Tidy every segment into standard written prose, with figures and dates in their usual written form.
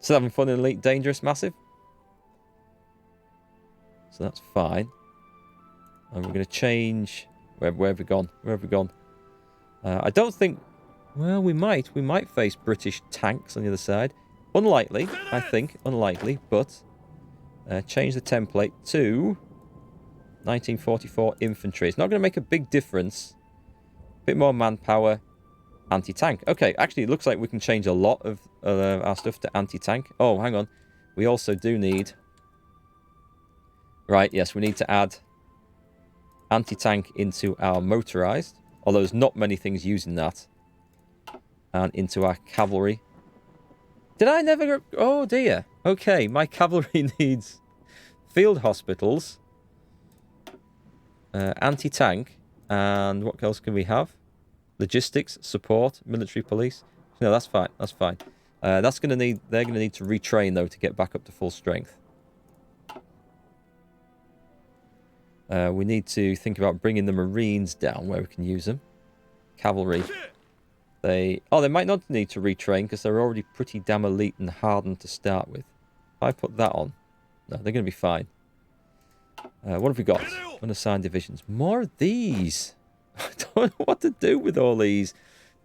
Still having fun in Elite Dangerous Massive. So that's fine. And we're going to change... Where have we gone? Where have we gone? I don't think... Well, we might. We might face British tanks on the other side. Unlikely, I think. Unlikely, but... change the template to... 1944 infantry. It's not going to make a big difference. A bit more manpower. Anti-tank. Okay, actually, it looks like we can change a lot of our stuff to anti-tank. Oh, hang on. We also do need... Right, yes, we need to add anti-tank into our motorized. Although there's not many things using that. And into our cavalry. Did I never go... Oh, dear. Okay, my cavalry needs field hospitals. Anti-tank. And what else can we have? Logistics, support, military police. No, that's fine. That's fine. That's going to need... They're going to need to retrain, though, to get back up to full strength. We need to think about bringing the Marines down where we can use them. Cavalry. They might not need to retrain because they're already pretty damn elite and hardened to start with. If I put that on, no, they're going to be fine. What have we got? Unassigned divisions. More of these. I don't know what to do with all these.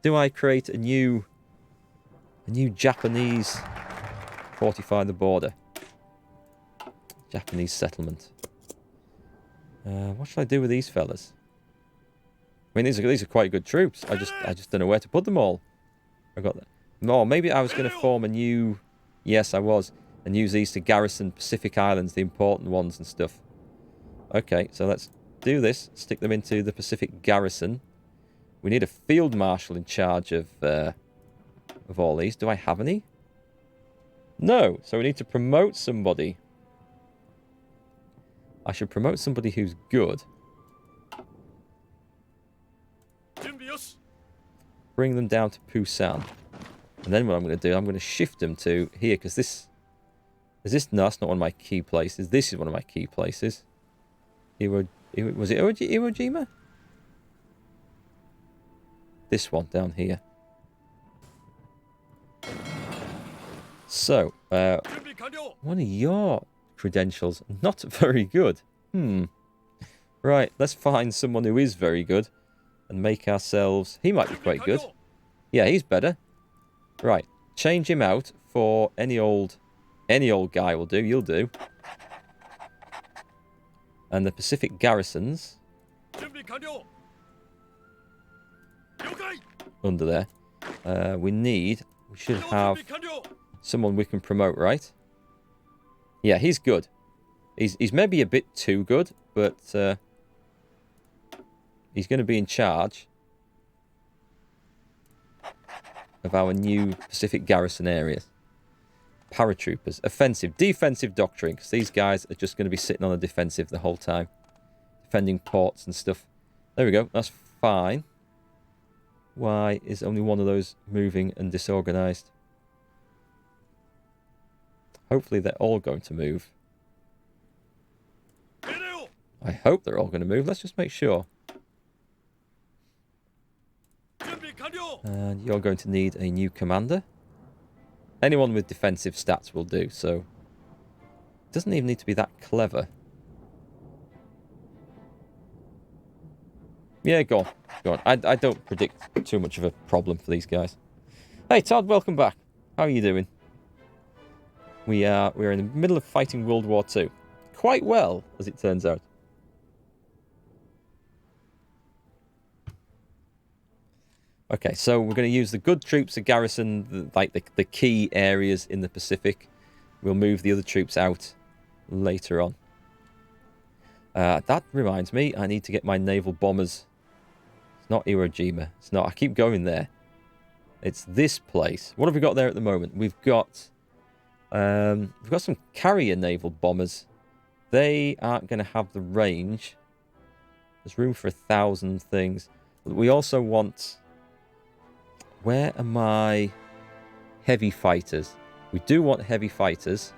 Do I create a new Japanese fortify the border? Japanese settlement. What should I do with these fellas? I mean, these are quite good troops. I just don't know where to put them all. I got that. No, maybe I was going to form a new... Yes, I was. And use these to garrison Pacific Islands, the important ones and stuff. Okay, so let's do this. Stick them into the Pacific garrison. We need a field marshal in charge of all these. Do I have any? No. So we need to promote somebody. I should promote somebody who's good. Bring them down to Busan. And then what I'm going to do, I'm going to shift them to here, because this... Is this... No, that's not one of my key places. This is one of my key places. Was it Iwo Jima? This one down here. So, one of your credentials, not very good. Right, let's find someone who is very good and make ourselves... He might be quite good. Yeah, he's better. Right, change him out for any old guy will do. You'll do. And the Pacific garrisons under there. We should have someone we can promote, right? Yeah, he's good. He's maybe a bit too good, but he's going to be in charge of our new Pacific garrison areas. Paratroopers. Offensive. Defensive doctrine, because these guys are just going to be sitting on the defensive the whole time. Defending ports and stuff. There we go. That's fine. Why is only one of those moving and disorganized? Hopefully they're all going to move. I hope they're all going to move. Let's just make sure. And you're going to need a new commander. Anyone with defensive stats will do, so... It doesn't even need to be that clever. Yeah, go on. Go on. I don't predict too much of a problem for these guys. Hey, Todd, welcome back. How are you doing? We're in the middle of fighting World War II. Quite well, as it turns out. Okay, so we're going to use the good troops to garrison the key areas in the Pacific. We'll move the other troops out later on. That reminds me, I need to get my naval bombers. It's not Iwo Jima. It's not. I keep going there. It's this place. What have we got there at the moment? We've got some carrier naval bombers. They aren't going to have the range. There's room for 1,000 things. We also want... Where are my heavy fighters? We do want heavy fighters.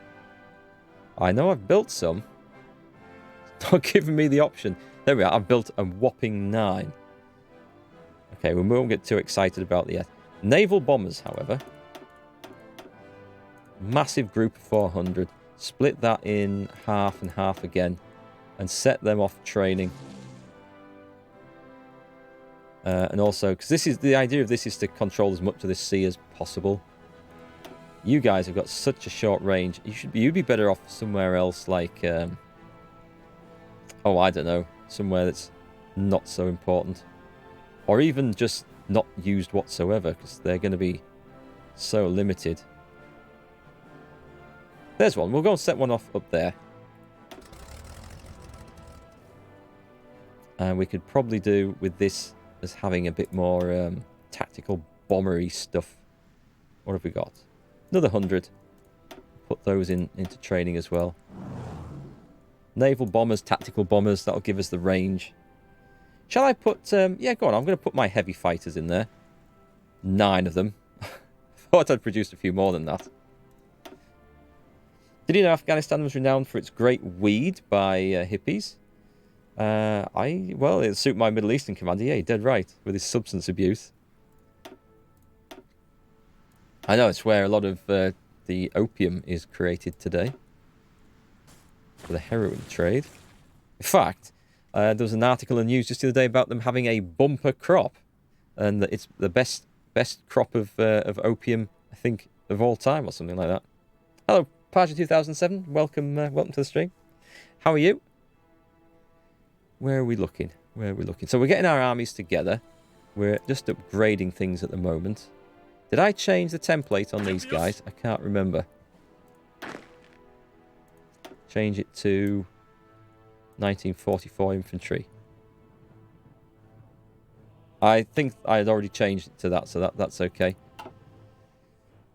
I know I've built some. It's not giving me the option. There we are. I've built a whopping 9. Okay, we won't get too excited about the naval bombers, however. massive group of 400. Split that in half and half again. And set them off training. And also, because this is the idea of this is to control as much of this sea as possible. You guys have got such a short range. You'd be better off somewhere else, like oh, I don't know, somewhere that's not so important, or even just not used whatsoever, because they're going to be so limited. There's one. We'll go and set one off up there. And we could probably do with this as having a bit more tactical bombery stuff. What have we got? Another 100. Put those into training as well. Naval bombers, tactical bombers. That'll give us the range. Shall I put... yeah, go on. I'm going to put my heavy fighters in there. 9 of them. Thought I'd produced a few more than that. Did you know Afghanistan was renowned for its great weed by hippies? Well, it'll suit my Middle Eastern commander. Yeah, you're dead right. With his substance abuse. I know, it's where a lot of the opium is created today. For the heroin trade. In fact, there was an article in the news just the other day about them having a bumper crop. And that it's the best crop of opium, I think, of all time or something like that. Hello, Paja 2007. Welcome to the stream. How are you? Where are we looking? Where are we looking? So we're getting our armies together. We're just upgrading things at the moment. Did I change the template on these guys? I can't remember. Change it to 1944 infantry. I think I had already changed it to that, so that's okay.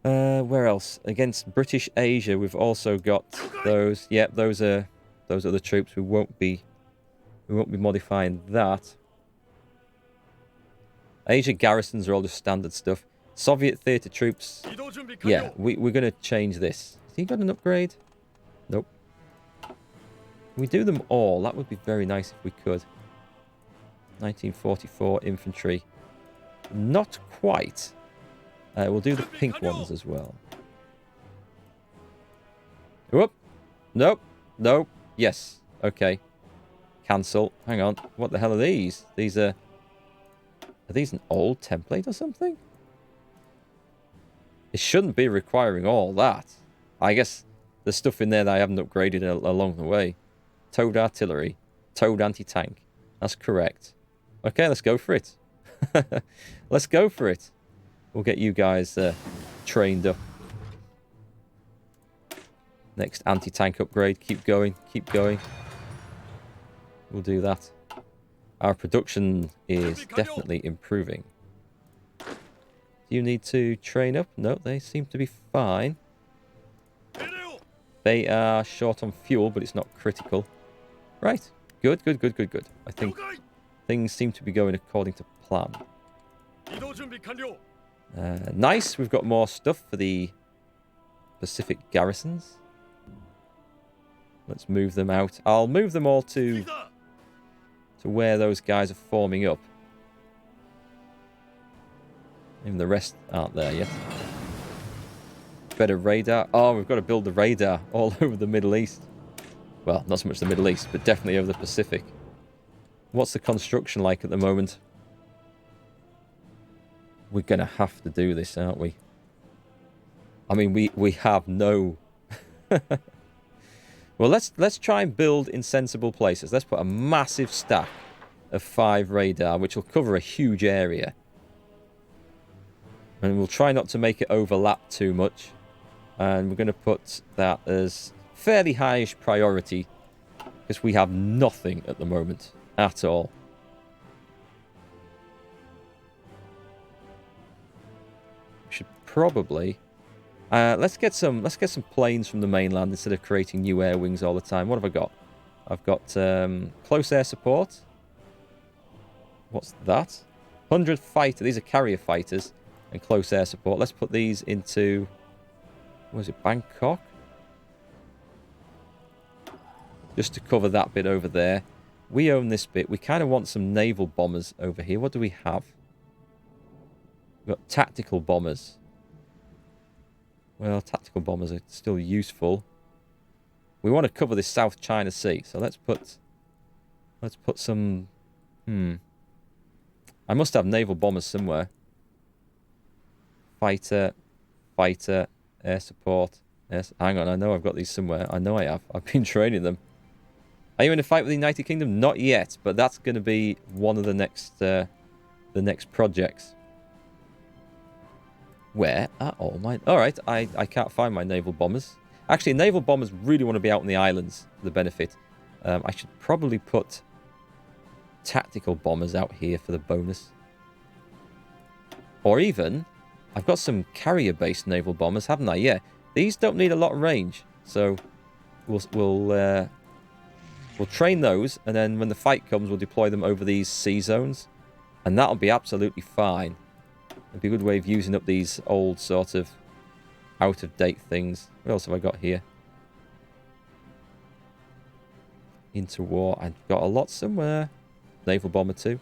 Where else? Against British Asia, we've also got those. Yep, those are the troops. We won't be modifying that. Asia garrisons are all just standard stuff. Soviet theatre troops. Yeah, we're going to change this. Has he got an upgrade? Nope. We do them all. That would be very nice if we could. 1944 infantry. Not quite. We'll do the pink ones as well. Whoop. Nope. Nope. Yes. Okay. Cancel. Hang on. What the hell are these? These are these an old template or something? It shouldn't be requiring all that. I guess there's stuff in there that I haven't upgraded along the way. Towed artillery. Towed anti-tank. That's correct. Okay, let's go for it. Let's go for it. We'll get you guys trained up. Next anti-tank upgrade. Keep going. Keep going. We'll do that. Our production is definitely improving. Do you need to train up? No, they seem to be fine. They are short on fuel, but it's not critical. Right. Good, good, good, good, good. I think things seem to be going according to plan. Nice. We've got more stuff for the Pacific garrisons. Let's move them out. I'll move them all to where those guys are forming up. Even the rest aren't there yet. Better radar. Oh, we've got to build the radar all over the Middle East. Well, not so much the Middle East, but definitely over the Pacific. What's the construction like at the moment? We're going to have to do this, aren't we? I mean, we have no... Well, let's try and build in sensible places. Let's put a massive stack of 5 radar, which will cover a huge area. And we'll try not to make it overlap too much. And we're going to put that as fairly high-ish priority, because we have nothing at the moment at all. We should probably... let's get some planes from the mainland instead of creating new air wings all the time. What have I got? I've got close air support. What's that? 100 fighter. These are carrier fighters and close air support. Let's put these into... What is it? Bangkok? Just to cover that bit over there. We own this bit. We kind of want some naval bombers over here. What do we have? We've got tactical bombers. Well, tactical bombers are still useful. We want to cover this South China Sea, so let's put some. I must have naval bombers somewhere. Fighter, air support. Yes, hang on, I know I've got these somewhere. I know I have. I've been training them. Are you in a fight with the United Kingdom? Not yet, but that's going to be one of the next projects. Where are all my... Alright, I can't find my naval bombers. Actually, naval bombers really want to be out on the islands for the benefit. I should probably put tactical bombers out here for the bonus. Or even, I've got some carrier-based naval bombers, haven't I? Yeah, these don't need a lot of range, so we'll train those, and then when the fight comes, we'll deploy them over these sea zones, and that'll be absolutely fine. It'd be a good way of using up these old sort of out-of-date things. What else have I got here? Into war. I've got a lot somewhere. Naval bomber too.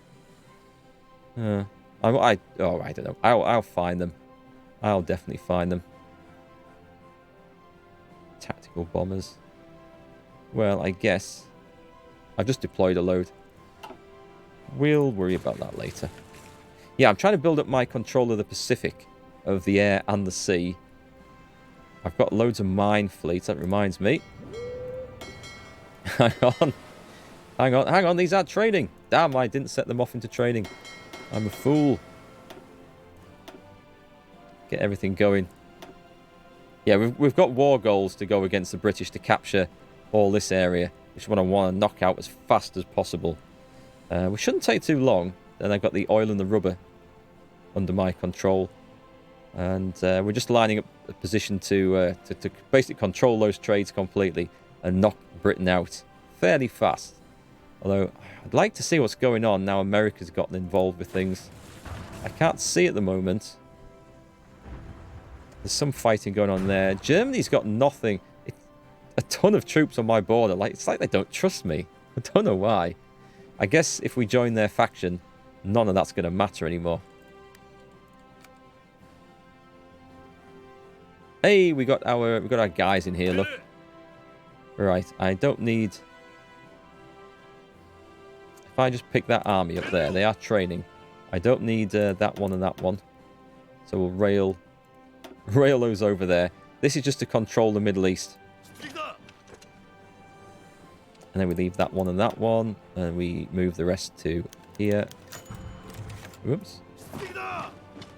I don't know. I'll find them. I'll definitely find them. Tactical bombers. Well, I guess I've just deployed a load. We'll worry about that later. Yeah, I'm trying to build up my control of the Pacific, of the air and the sea. I've got loads of mine fleets. That reminds me. Hang on. These are training. Damn, I didn't set them off into training. I'm a fool. Get everything going. Yeah, we've got war goals to go against the British to capture all this area, which is what I want to knock out as fast as possible. We shouldn't take too long. Then I've got the oil and the rubber under my control. And we're just lining up a position to basically control those trades completely and knock Britain out fairly fast. Although, I'd like to see what's going on now America's gotten involved with things. I can't see at the moment. There's some fighting going on there. Germany's got nothing. A ton of troops on my border. It's like they don't trust me. I don't know why. I guess if we join their faction, none of that's going to matter anymore. Hey, we got our guys in here, look. Right, I don't need... If I just pick that army up there, they are training. I don't need that one and that one. So we'll rail those over there. This is just to control the Middle East. And then we leave that one and that one. And we move the rest to here. Oops.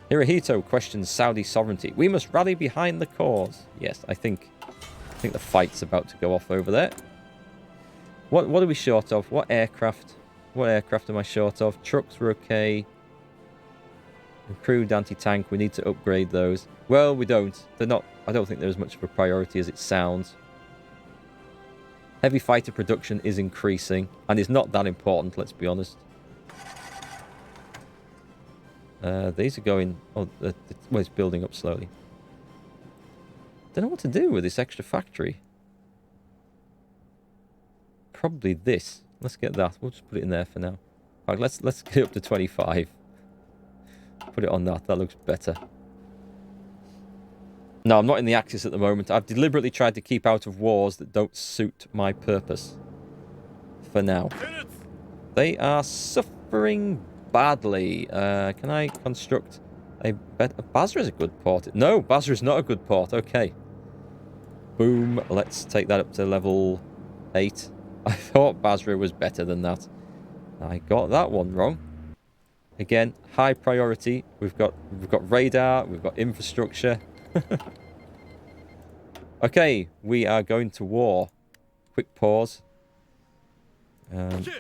Hirohito questions Saudi sovereignty. We must rally behind the cause. Yes, I think the fight's about to go off over there. What are we short of? What aircraft? What aircraft am I short of? Trucks were okay. Improved anti-tank. We need to upgrade those. Well, we don't. They're not. I don't think they're as much of a priority as it sounds. Heavy fighter production is increasing, and it's not that important. Let's be honest. These are going... Oh, well, it's building up slowly. Don't know what to do with this extra factory. Probably this. Let's get that. We'll just put it in there for now. All right, let's get it up to 25. Put it on that. That looks better. No, I'm not in the Axis at the moment. I've deliberately tried to keep out of wars that don't suit my purpose. For now. They are suffering badly. Can I construct a better... Basra is a good port. No, Basra is not a good port. Okay. Boom. Let's take that up to level 8. I thought Basra was better than that. I got that one wrong. Again, high priority. We've got radar. We've got infrastructure. Okay, we are going to war. Quick pause.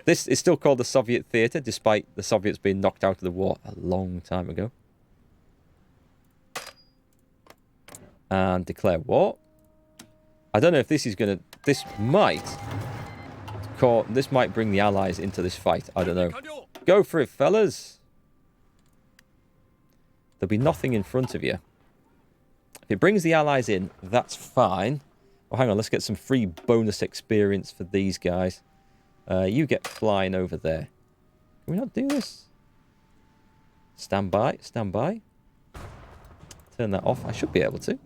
This is still called the Soviet Theatre, despite the Soviets being knocked out of the war a long time ago. And declare war. I don't know if this is going to... This might bring the Allies into this fight. I don't know. Go for it, fellas. There'll be nothing in front of you. If it brings the Allies in, that's fine. Oh, hang on. Let's get some free bonus experience for these guys. You get flying over there. Can we not do this? Stand by. Stand by. Turn that off. I should be able to.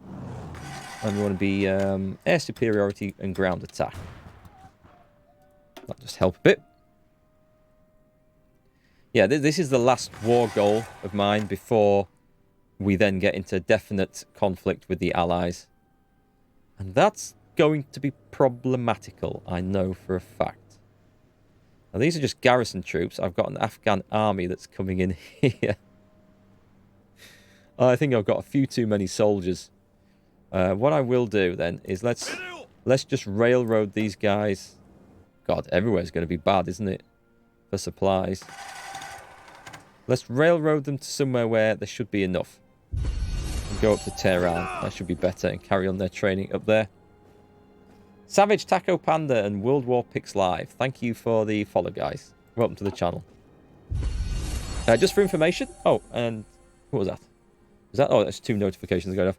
And we want to be air superiority and ground attack. That'll just help a bit. Yeah, this is the last war goal of mine before we then get into definite conflict with the Allies. And that's going to be problematical, I know for a fact. Now, these are just garrison troops. I've got an Afghan army that's coming in here. I think I've got a few too many soldiers. What I will do then is let's just railroad these guys. God, everywhere's going to be bad, isn't it? For supplies. Let's railroad them to somewhere where there should be enough. And go up to Tehran. That should be better. And carry on their training up there. Savage Taco Panda and World War Pix Live. Thank you for the follow, guys. Welcome to the channel. Just for information. Oh, and what was that? Was that? Oh, that's 2 notifications going off.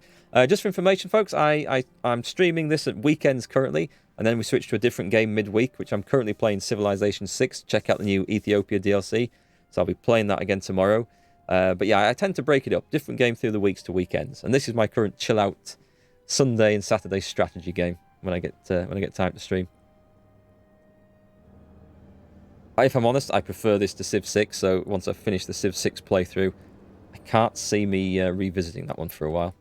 Just for information, folks, I'm streaming this at weekends currently. And then we switch to a different game midweek, which I'm currently playing Civilization 6. Check out the new Ethiopia DLC. So I'll be playing that again tomorrow. But yeah, I tend to break it up. Different game through the weeks to weekends. And this is my current chill out Sunday and Saturday strategy game when I get time to stream. If I'm honest, I prefer this to Civ 6. So once I finish the Civ 6 playthrough, I can't see me revisiting that one for a while.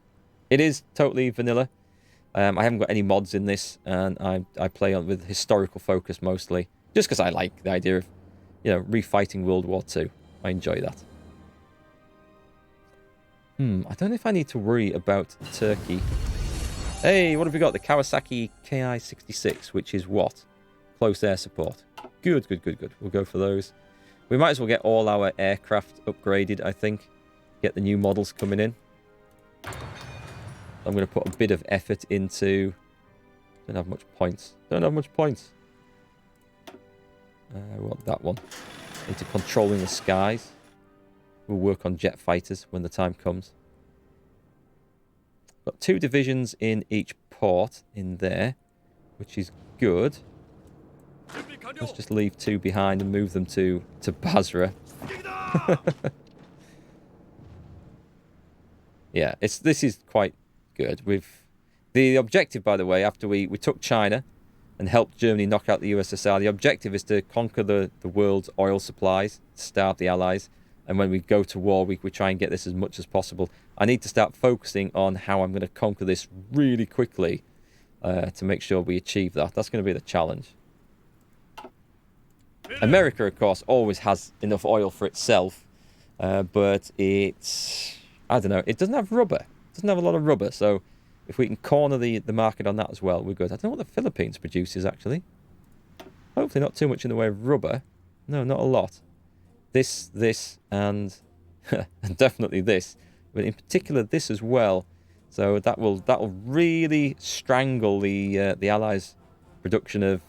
It is totally vanilla. I haven't got any mods in this, and I play on with historical focus mostly, just because I like the idea of, you know, refighting World War II. I enjoy that. I don't know if I need to worry about Turkey. Hey, what have we got? The Kawasaki Ki-66, which is what? Close air support. Good. We'll go for those. We might as well get all our aircraft upgraded, I think. Get the new models coming in. I'm going to put a bit of effort into... Don't have much points. We want that one. Into controlling the skies. We'll work on jet fighters when the time comes. Got 2 divisions in each port in there, which is good. Let's just leave 2 behind and move them to Basra. Yeah, this is quite good. The objective, by the way, after we took China and helped Germany knock out the USSR, the objective is to conquer the world's oil supplies, starve the Allies, and when we go to war, we try and get this as much as possible. I need to start focusing on how I'm going to conquer this really quickly to make sure we achieve that. That's going to be the challenge. America, of course, always has enough oil for itself, but it's... I don't know. It doesn't have rubber. It doesn't have a lot of rubber, so if we can corner the market on that as well, we're good. I don't know what the Philippines produces, actually. Hopefully not too much in the way of rubber. No, not a lot. This, and... and definitely this. But in particular, this as well. So that'll really strangle the Allies' production of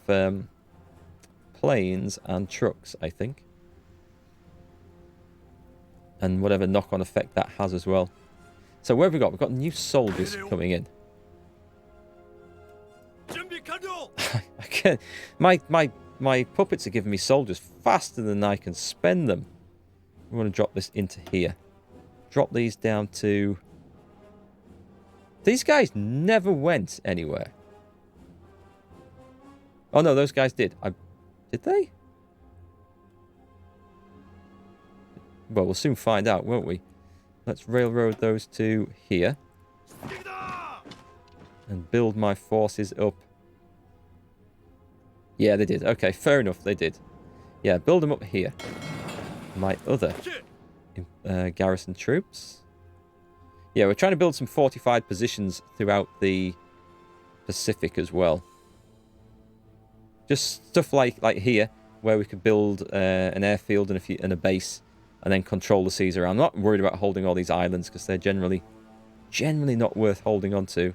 planes and trucks, I think. And whatever knock-on effect that has as well. So where have we got? We've got new soldiers coming in. I can't, my puppets are giving me soldiers faster than I can spend them. We want to drop this into here. Drop these down to... These guys never went anywhere. Oh no, those guys did. Did they? Well, we'll soon find out, won't we? Let's railroad those to here. And build my forces up. Yeah, they did. Okay, fair enough, they did. Yeah, build them up here. My other garrison troops. Yeah, we're trying to build some fortified positions throughout the Pacific as well. Just stuff like here, where we could build an airfield and a base, and then control the seas around. I'm not worried about holding all these islands because they're generally not worth holding on to.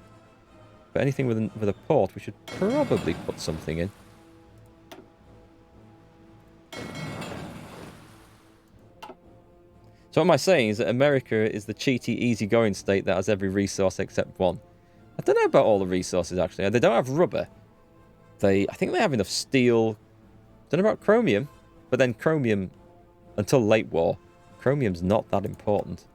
But anything with a port, we should probably put something in. So what am I saying is that America is the cheaty, easygoing state that has every resource except one. I don't know about all the resources, actually. They don't have rubber. I think they have enough steel. Don't know about chromium. But then chromium, until late war, chromium's not that important.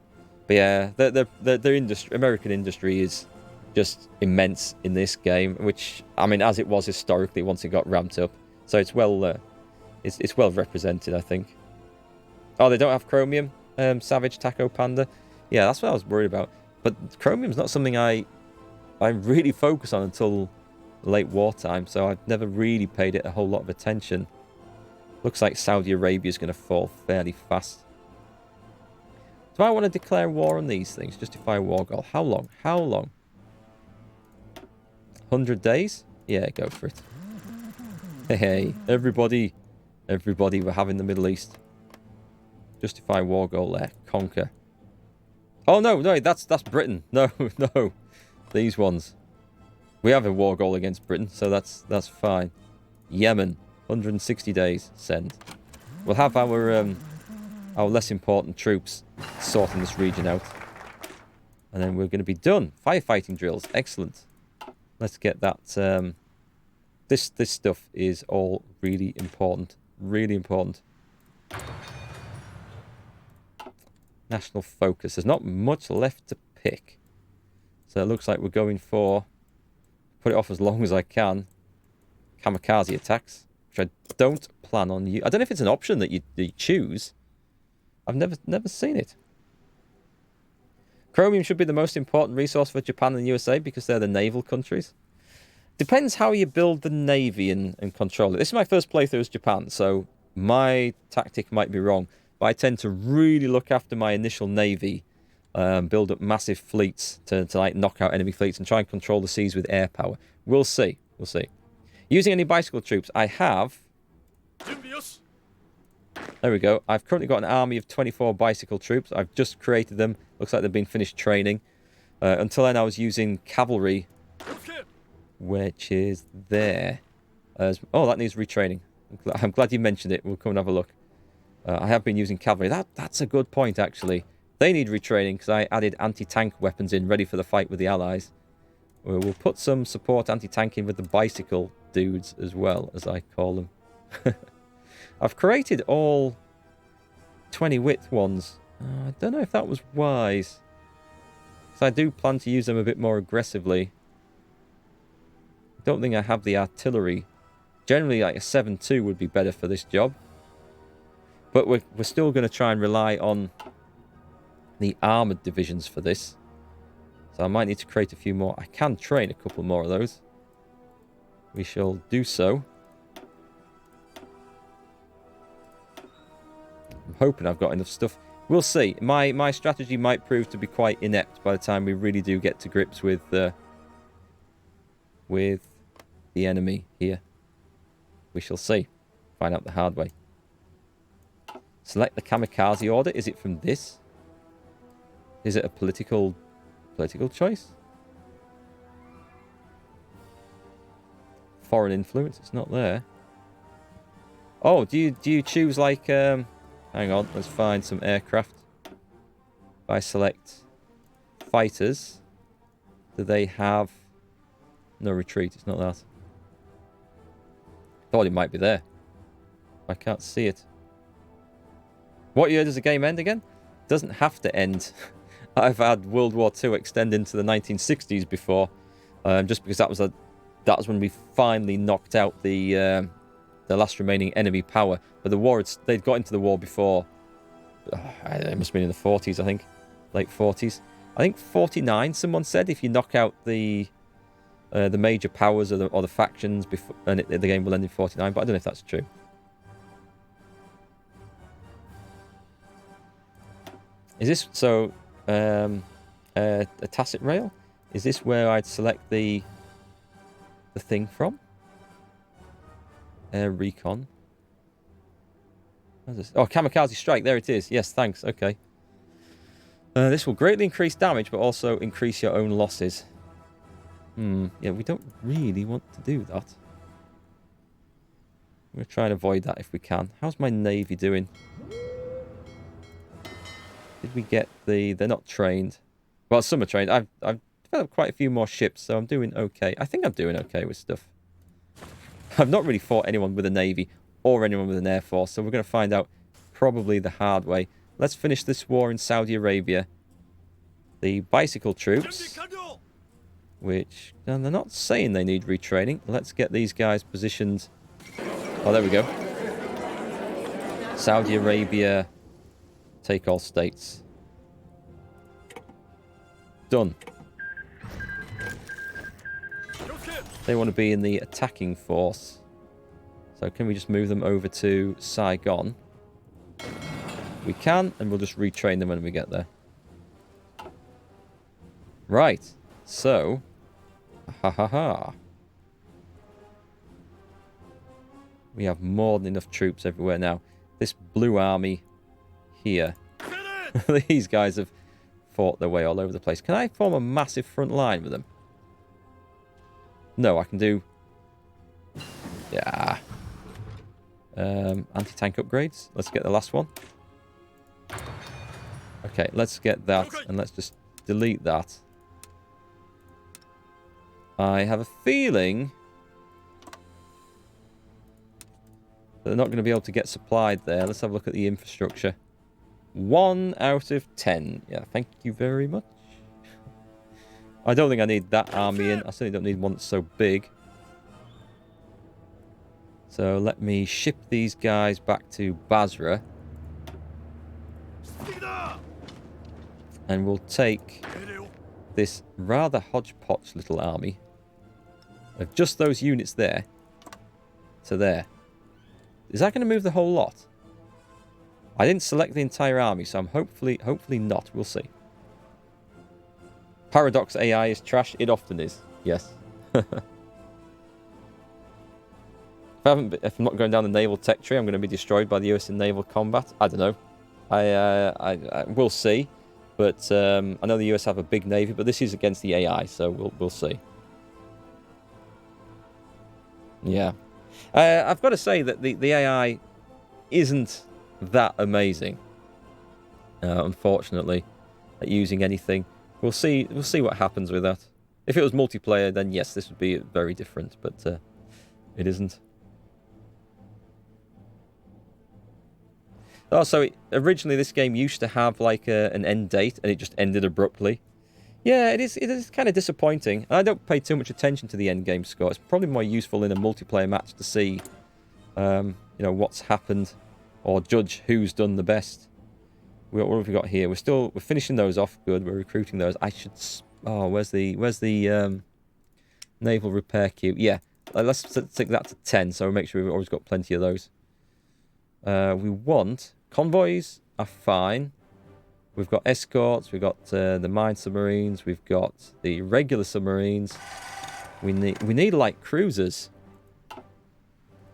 But yeah, their industry, American industry is just immense in this game, which, I mean, as it was historically once it got ramped up. So it's well, it's well represented, I think. Oh, they don't have chromium, Savage Taco Panda. Yeah, that's what I was worried about. But chromium's not something I really focus on until late wartime, so I've never really paid it a whole lot of attention. Looks like Saudi Arabia is going to fall fairly fast. Do I want to declare war on these things? Justify war goal. How long? How long? 100 days? Yeah, go for it. Hey, everybody, we're having the Middle East. Justify war goal there. Conquer. Oh, no, that's Britain. No, no. These ones. We have a war goal against Britain, so that's fine. Yemen. 160 days. Send. We'll have our less important troops sorting this region out. And then we're going to be done. Firefighting drills. Excellent. Let's get that. This stuff is all really important. Really important. National focus. There's not much left to pick. So it looks like we're going for... Put it off as long as I can. Kamikaze attacks. Which I don't plan on... I don't know if it's an option that you choose. I've never seen it. Chromium should be the most important resource for Japan and the USA because they're the naval countries. Depends how you build the navy and control it. This is my first playthrough as Japan, so my tactic might be wrong. But I tend to really look after my initial navy, build up massive fleets to like knock out enemy fleets and try and control the seas with air power. We'll see. We'll see. Using any bicycle troops, I have... There we go. I've currently got an army of 24 bicycle troops. I've just created them. Looks like they've been finished training. Until then, I was using cavalry, which is there. Oh, that needs retraining. I'm glad you mentioned it. We'll come and have a look. I have been using cavalry. That's a good point, actually. They need retraining because I added anti-tank weapons in, ready for the fight with the Allies. We'll put some support anti-tank in with the bicycle dudes as well, as I call them. I've created all 20 width ones. I don't know if that was wise. So I do plan to use them a bit more aggressively. I don't think I have the artillery. Generally, like a 7.2 would be better for this job. But we're still going to try and rely on the armoured divisions for this. So I might need to create a few more. I can train a couple more of those. We shall do so. I'm hoping I've got enough stuff. We'll see. My strategy might prove to be quite inept by the time we really do get to grips with the enemy here. We shall see. Find out the hard way. Select the kamikaze order. Is it from this? Is it a political choice? Foreign influence. It's not there. Oh, do you choose like hang on, let's find some aircraft. If I select fighters, do they have no retreat? It's not that. Thought it might be there. I can't see it. What year does the game end again? Doesn't have to end. I've had World War II extend into the 1960s before, just because that was when we finally knocked out the last remaining enemy power. But the war, they'd got into the war before. It must have been in the 40s, I think, late 40s. I think 49. Someone said if you knock out the major powers or the factions before, and the game will end in 49. But I don't know if that's true. Is this so? A tacit rail? Is this where I'd select the thing from? Air recon. What's this? Oh, kamikaze strike. There it is. Yes, thanks. Okay. This will greatly increase damage, but also increase your own losses. Yeah, we don't really want to do that. We're going to try and avoid that if we can. How's my navy doing? Did we get the... They're not trained. Well, some are trained. I've developed quite a few more ships, so I'm doing okay. I think I'm doing okay with stuff. I've not really fought anyone with a navy or anyone with an air force, so we're going to find out probably the hard way. Let's finish this war in Saudi Arabia. The bicycle troops which... And they're not saying they need retraining. Let's get these guys positioned... Oh, there we go. Saudi Arabia, take all states. Done. They want to be in the attacking force. So can we just move them over to Saigon? We can, and we'll just retrain them when we get there. Right. So... Ha. We have more than enough troops everywhere now. This blue army here. These guys have fought their way all over the place. Can I form a massive front line with them? No, I can do... Yeah. Anti-tank upgrades. Let's get the last one. Okay, let's get that, and let's just delete that. I have a feeling they're not going to be able to get supplied there. Let's have a look at the infrastructure. 1 out of 10. Yeah, thank you very much. I don't think I need that army in. I certainly don't need one that's so big. So let me ship these guys back to Basra. And we'll take this rather hodgepodge little army of just those units there to there. Is that going to move the whole lot? I didn't select the entire army, so I'm hopefully not. We'll see. Paradox AI is trash. It often is. Yes. If I'm not going down the naval tech tree, I'm going to be destroyed by the US in naval combat. I don't know. I we'll see. But I know the US have a big navy, but this is against the AI, so we'll see. Yeah. I've got to say that the AI isn't that amazing, unfortunately, at using anything. We'll see what happens with that. If it was multiplayer, then yes, this would be very different, but it isn't. Oh, so originally this game used to have like an end date, and it just ended abruptly. Yeah, it is kind of disappointing. I don't pay too much attention to the end game score. It's probably more useful in a multiplayer match to see, you know, what's happened, or judge who's done the best. What have we got here? We're finishing those off. Good. We're recruiting those. I should. Oh, where's the naval repair queue? Yeah, let's take that to 10. So we make sure we've always got plenty of those. We want convoys are fine. We've got escorts. We've got the mine submarines. We've got the regular submarines. We need like cruisers.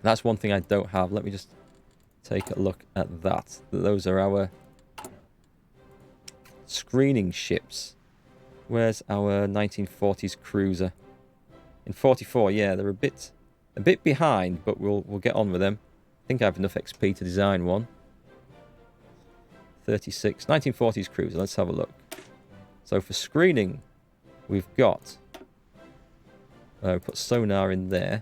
That's one thing I don't have. Let me just take a look at that. Those are our screening ships. Where's our 1940s cruiser? In 44, yeah, they're a bit behind, but we'll get on with them. I think I have enough XP to design one. 36, 1940s cruiser. Let's have a look. So for screening, we've got. We put sonar in there.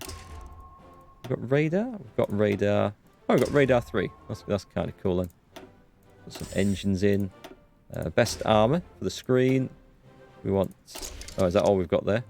We've got radar. We've got radar. Oh, we've got radar 3. That's kind of cool then. Put some engines in. Best armor for the screen. We want... Oh, is that all we've got there?